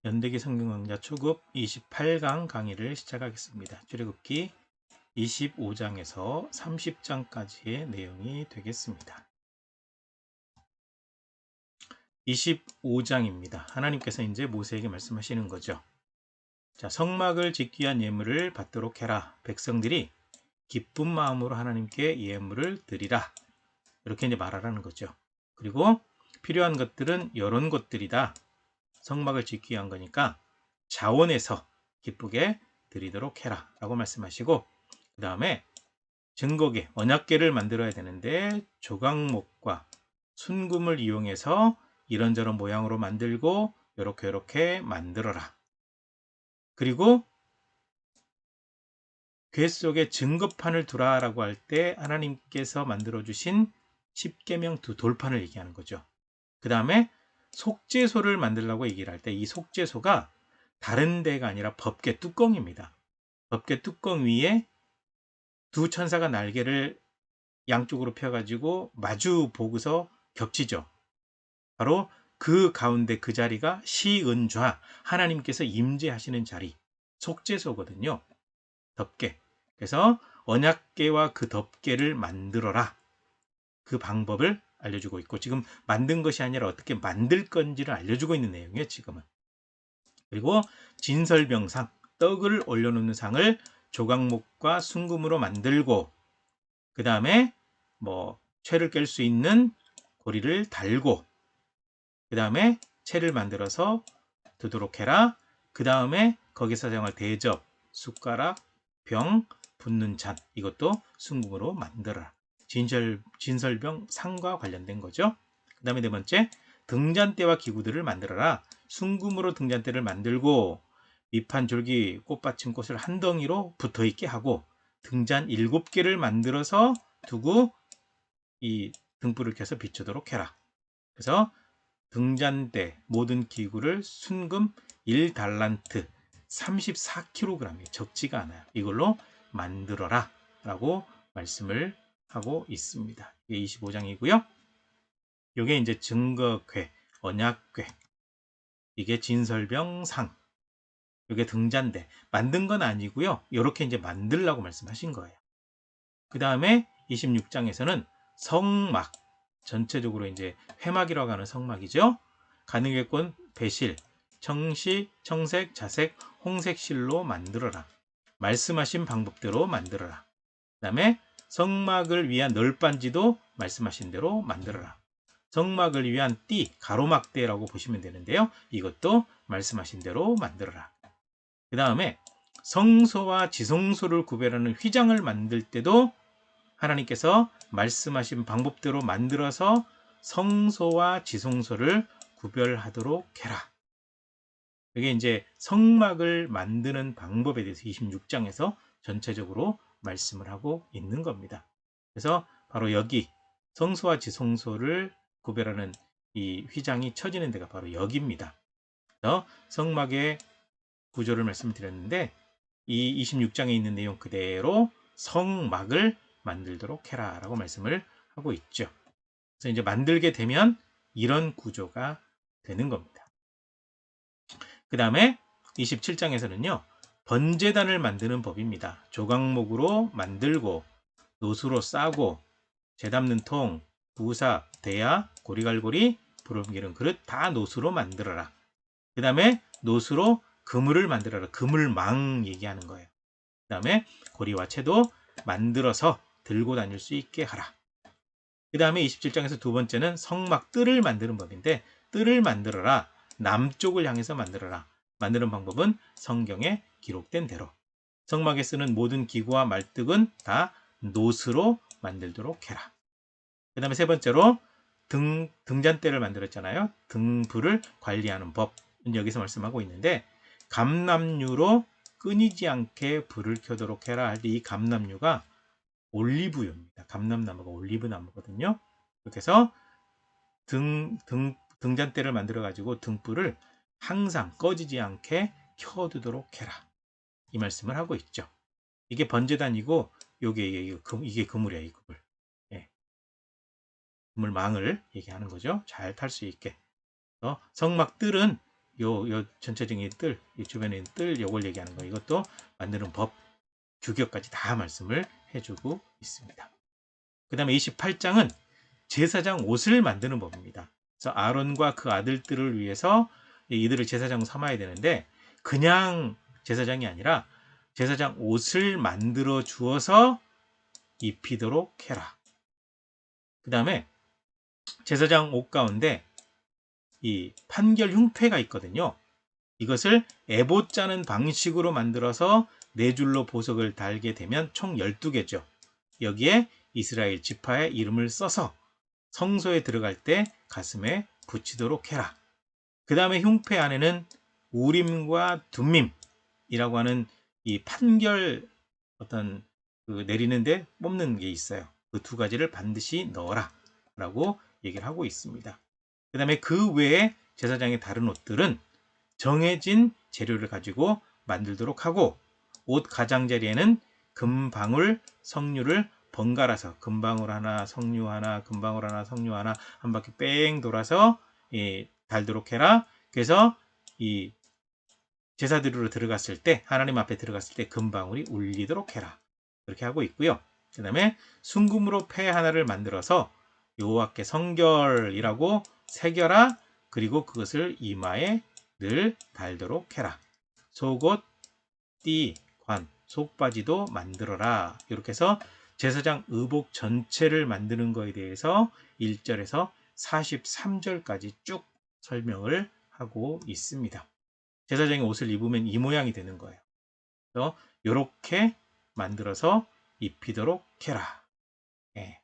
연대기 성경강좌 초급 28강 강의를 시작하겠습니다. 출애굽기 25장에서 30장까지의 내용이 되겠습니다. 25장입니다. 하나님께서 이제 모세에게 말씀하시는 거죠. 자, 성막을 짓기 위한 예물을 받도록 해라. 백성들이 기쁜 마음으로 하나님께 예물을 드리라. 이렇게 이제 말하라는 거죠. 그리고 필요한 것들은 이런 것들이다. 성막을 짓기 위한 거니까 자원해서 기쁘게 드리도록 해라 라고 말씀하시고, 그 다음에 증거계, 언약계를 만들어야 되는데 조각목과 순금을 이용해서 이런저런 모양으로 만들고 이렇게 만들어라. 그리고 궤 속에 증거판을 두라 라고 할 때 하나님께서 만들어 주신 십계명 두 돌판을 얘기하는 거죠. 그 다음에 속죄소를 만들라고 얘기를 할 때 이 속죄소가 다른 데가 아니라 법궤 뚜껑입니다. 법궤 뚜껑 위에 두 천사가 날개를 양쪽으로 펴가지고 마주 보고서 겹치죠. 바로 그 가운데 그 자리가 시은좌, 하나님께서 임재하시는 자리, 속죄소거든요. 덮개. 그래서 언약궤와 그 덮개를 만들어라. 그 방법을 알려주고 있고, 지금 만든 것이 아니라 어떻게 만들 건지를 알려주고 있는 내용이에요, 지금은. 그리고 진설병상, 떡을 올려놓는 상을 조각목과 순금으로 만들고, 그 다음에 채를 깰 수 있는 고리를 달고, 그 다음에 채를 만들어서 두도록 해라. 그 다음에 거기서 사용할 대접, 숟가락, 병, 붓는 잔, 이것도 순금으로 만들어라. 진설병 상과 관련된 거죠. 그 다음에 네 번째, 등잔대와 기구들을 만들어라. 순금으로 등잔대를 만들고 밑판, 줄기, 꽃받침 꽃을 한 덩이로 붙어있게 하고 등잔 7개를 만들어서 두고 이 등불을 켜서 비추도록 해라. 그래서 등잔대 모든 기구를 순금 1달란트 34kg이에요. 적지가 않아요. 이걸로 만들어라 라고 말씀을 하고 있습니다. 이게 25장이고요. 이게 이제 증거궤, 언약궤, 이게 진설병상, 이게 등잔대. 만든 건 아니고요. 이렇게 이제 만들라고 말씀하신 거예요. 그 다음에 26장에서는 성막, 전체적으로 이제 회막이라고 하는 성막이죠. 가늠괴권, 배실, 청시, 청색, 자색, 홍색 실로 만들어라. 말씀하신 방법대로 만들어라. 그 다음에 성막을 위한 널빤지도 말씀하신 대로 만들어라. 성막을 위한 띠, 가로막대라고 보시면 되는데요. 이것도 말씀하신 대로 만들어라. 그 다음에 성소와 지성소를 구별하는 휘장을 만들 때도 하나님께서 말씀하신 방법대로 만들어서 성소와 지성소를 구별하도록 해라. 이게 이제 성막을 만드는 방법에 대해서 26장에서 전체적으로 말씀을 하고 있는 겁니다. 그래서 바로 여기 성소와 지성소를 구별하는 이 휘장이 쳐지는 데가 바로 여기입니다. 그래서 성막의 구조를 말씀드렸는데 이 26장에 있는 내용 그대로 성막을 만들도록 해라 라고 말씀을 하고 있죠. 그래서 이제 만들게 되면 이런 구조가 되는 겁니다. 그 다음에 27장에서는요, 번제단을 만드는 법입니다. 조각목으로 만들고, 노수로 싸고, 재 담는 통, 부사, 대야, 고리갈고리, 부름기름 그릇 다 노수로 만들어라. 그 다음에 노수로 그물을 만들어라. 그물망 얘기하는 거예요. 그 다음에 고리와 채도 만들어서 들고 다닐 수 있게 하라. 그 다음에 27장에서 두 번째는 성막 뜰을 만드는 법인데, 뜰을 만들어라. 남쪽을 향해서 만들어라. 만드는 방법은 성경에 기록된 대로. 성막에 쓰는 모든 기구와 말뚝은 다 노스로 만들도록 해라. 그 다음에 세 번째로 등잔대를 만들었잖아요. 등불을 관리하는 법. 여기서 말씀하고 있는데, 감람유로 끊이지 않게 불을 켜도록 해라 할 때 이 감람유가 올리브유입니다. 감람나무가 올리브나무거든요. 그렇게 해서 등잔대를 만들어 가지고 등불을 항상 꺼지지 않게 켜두도록 해라. 이 말씀을 하고 있죠. 이게 번제단이고 이게 그물이에요. 이 그물. 예. 그물망을 얘기하는 거죠. 잘 탈 수 있게. 성막 뜰은 요 전체적인 뜰, 이 주변에 있는 뜰, 요걸 얘기하는 거. 이것도 만드는 법, 규격까지 다 말씀을 해주고 있습니다. 그 다음에 28장은 제사장 옷을 만드는 법입니다. 그래서 아론과 그 아들들을 위해서 이들을 제사장 삼아야 되는데 그냥 제사장이 아니라 제사장 옷을 만들어 주어서 입히도록 해라. 그 다음에 제사장 옷 가운데 이 판결 흉패가 있거든요. 이것을 에봇 짜는 방식으로 만들어서 네 줄로 보석을 달게 되면 총 12개죠. 여기에 이스라엘 지파의 이름을 써서 성소에 들어갈 때 가슴에 붙이도록 해라. 그 다음에 흉패 안에는 우림과 둠밈이라고 하는 이 판결 어떤 그 내리는데 뽑는 게 있어요. 그 두 가지를 반드시 넣어라 라고 얘기를 하고 있습니다. 그 다음에 그 외에 제사장의 다른 옷들은 정해진 재료를 가지고 만들도록 하고 옷 가장자리에는 금방울 석류를 번갈아서 금방울 하나 석류 하나 금방울 하나 석류 하나 한 바퀴 뺑 돌아서 달도록 해라. 그래서 이 제사드리러 들어갔을 때 하나님 앞에 들어갔을 때 금방울이 울리도록 해라. 그렇게 하고 있고요. 그 다음에 순금으로 패 하나를 만들어서 여호와께 성결이라고 새겨라. 그리고 그것을 이마에 늘 달도록 해라. 속옷, 띠, 관, 속바지도 만들어라. 이렇게 해서 제사장 의복 전체를 만드는 것에 대해서 1절에서 43절까지 쭉 설명을 하고 있습니다. 제사장이 옷을 입으면 이 모양이 되는 거예요. 그래서 이렇게 만들어서 입히도록 해라. 네.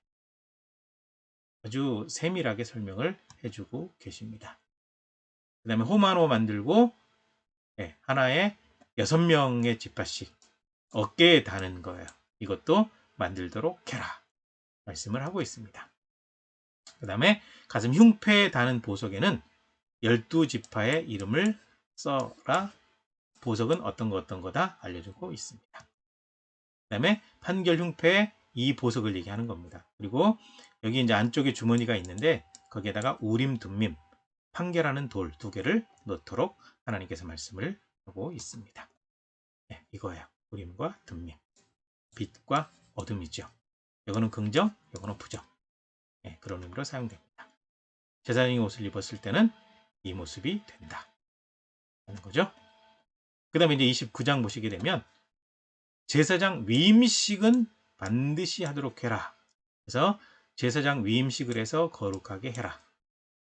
아주 세밀하게 설명을 해주고 계십니다. 그 다음에 호마노 만들고 하나에 6명의 지파씩 어깨에 다는 거예요. 이것도 만들도록 해라. 말씀을 하고 있습니다. 그 다음에 가슴 흉패에 다는 보석에는 12지파의 이름을 써라. 보석은 어떤 거다 알려주고 있습니다. 그 다음에 판결 흉패에 이 보석을 얘기하는 겁니다. 그리고 여기 이제 안쪽에 주머니가 있는데 거기에다가 우림 둠밈 판결하는 돌 2개를 넣도록 하나님께서 말씀을 하고 있습니다. 네, 이거예요. 우림과 둠밈. 빛과 어둠이죠. 이거는 긍정, 이거는 부정. 네, 그런 의미로 사용됩니다. 제사장이 옷을 입었을 때는 이 모습이 된다. 하는 거죠. 그 다음에 이제 29장 보시게 되면 제사장 위임식은 반드시 하도록 해라. 그래서 제사장 위임식을 해서 거룩하게 해라.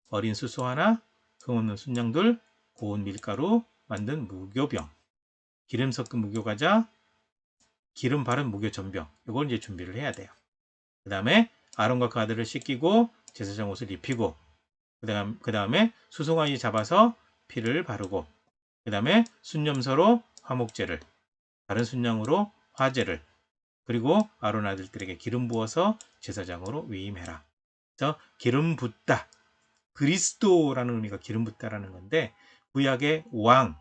어린 수소 하나, 금없는 순양돌, 고운 밀가루 만든 무교병, 기름 섞은 무교과자, 기름 바른 무교전병. 이걸 이제 준비를 해야 돼요. 그 다음에 아론과 그 아들을 씻기고 제사장 옷을 입히고 그 다음에 수송아지 잡아서 피를 바르고 그 다음에 순념서로 화목제를 다른 순양으로 화제를 그리고 아론 아들들에게 기름 부어서 제사장으로 위임해라. 그래서 기름 붓다. 그리스도라는 의미가 기름 붓다라는 건데 구약의 왕,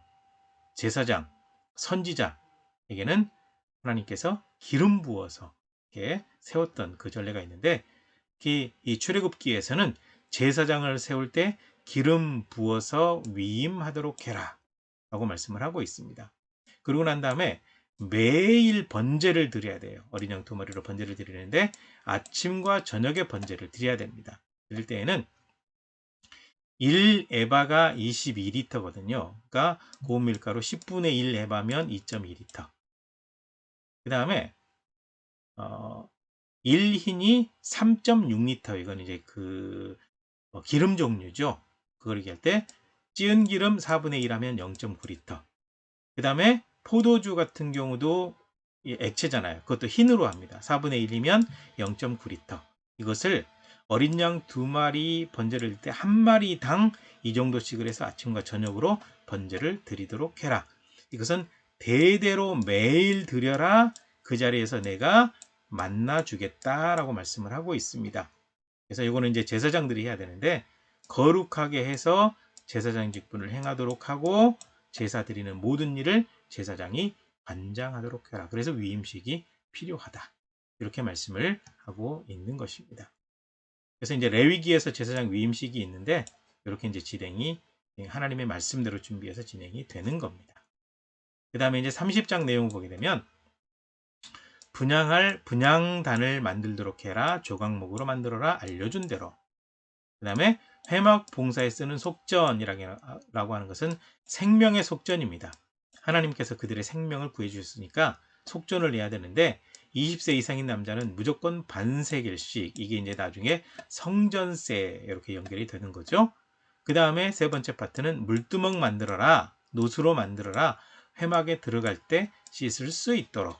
제사장, 선지자에게는 하나님께서 기름 부어서 이렇게 세웠던 그 전례가 있는데 이 출애굽기에서는 제사장을 세울 때 기름 부어서 위임하도록 해라 라고 말씀을 하고 있습니다. 그러고 난 다음에 매일 번제를 드려야 돼요. 어린 양 2마리로 번제를 드리는데 아침과 저녁에 번제를 드려야 됩니다. 드릴 때에는 1에바가 22리터거든요. 그러니까 고운 밀가루 10분의 1 에바면 2.2리터. 그 다음에 1흰이 3.6리터. 이건 이제 그 기름 종류죠. 그걸 얘기할 때 찌은 기름 4분의 1 하면 0.9리터. 그 다음에 포도주 같은 경우도 액체잖아요. 그것도 흰으로 합니다. 4분의 1이면 0.9리터. 이것을 어린 양 2마리 번제를 들 때 1마리당 이 정도씩을 해서 아침과 저녁으로 번제를 드리도록 해라. 이것은 대대로 매일 드려라. 그 자리에서 내가 만나 주겠다라고 말씀을 하고 있습니다. 그래서 이거는 이제 제사장들이 해야 되는데 거룩하게 해서 제사장 직분을 행하도록 하고 제사 드리는 모든 일을 제사장이 관장하도록 해라. 그래서 위임식이 필요하다. 이렇게 말씀을 하고 있는 것입니다. 그래서 이제 레위기에서 제사장 위임식이 있는데 이렇게 이제 진행이 하나님의 말씀대로 준비해서 진행이 되는 겁니다. 그 다음에 이제 30장 내용을 보게 되면 분양할 분양단을 만들도록 해라. 조각목으로 만들어라. 알려준 대로. 그 다음에 회막 봉사에 쓰는 속전이라고 하는 것은 생명의 속전입니다. 하나님께서 그들의 생명을 구해주셨으니까 속전을 내야 되는데 20세 이상인 남자는 무조건 반세겔씩, 이게 이제 나중에 성전세 이렇게 연결이 되는 거죠. 그 다음에 세 번째 파트는 물두멍 만들어라. 노수로 만들어라. 회막에 들어갈 때 씻을 수 있도록.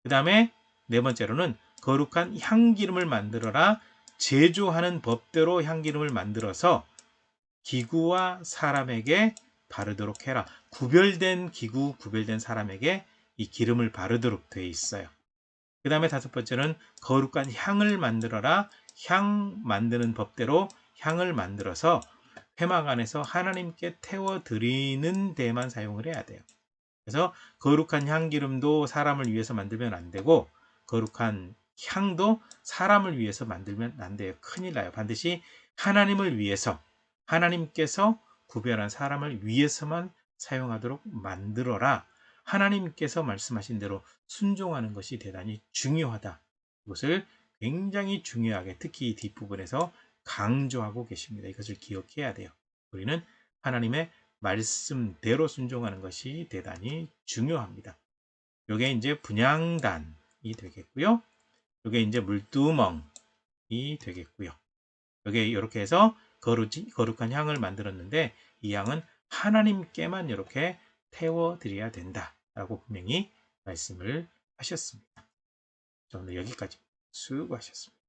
그 다음에 네 번째로는 거룩한 향기름을 만들어라. 제조하는 법대로 향기름을 만들어서 기구와 사람에게 바르도록 해라. 구별된 기구, 구별된 사람에게 이 기름을 바르도록 되어 있어요. 그 다음에 다섯 번째는 거룩한 향을 만들어라. 향 만드는 법대로 향을 만들어서 회막 안에서 하나님께 태워드리는 데만 사용을 해야 돼요. 그래서 거룩한 향기름도 사람을 위해서 만들면 안 되고, 거룩한 향도 사람을 위해서 만들면 안 돼요. 큰일 나요. 반드시 하나님을 위해서, 하나님께서 구별한 사람을 위해서만 사용하도록 만들어라. 하나님께서 말씀하신 대로 순종하는 것이 대단히 중요하다. 이것을 굉장히 중요하게, 특히 이 뒷부분에서 강조하고 계십니다. 이것을 기억해야 돼요. 우리는 하나님의 말씀대로 순종하는 것이 대단히 중요합니다. 이게 이제 분향단이 되겠고요. 이게 이제 물두멍이 되겠고요. 이게 이렇게 해서 거룩한 향을 만들었는데, 이 향은 하나님께만 이렇게 태워드려야 된다라고 분명히 말씀을 하셨습니다. 자, 오늘 여기까지 수고하셨습니다.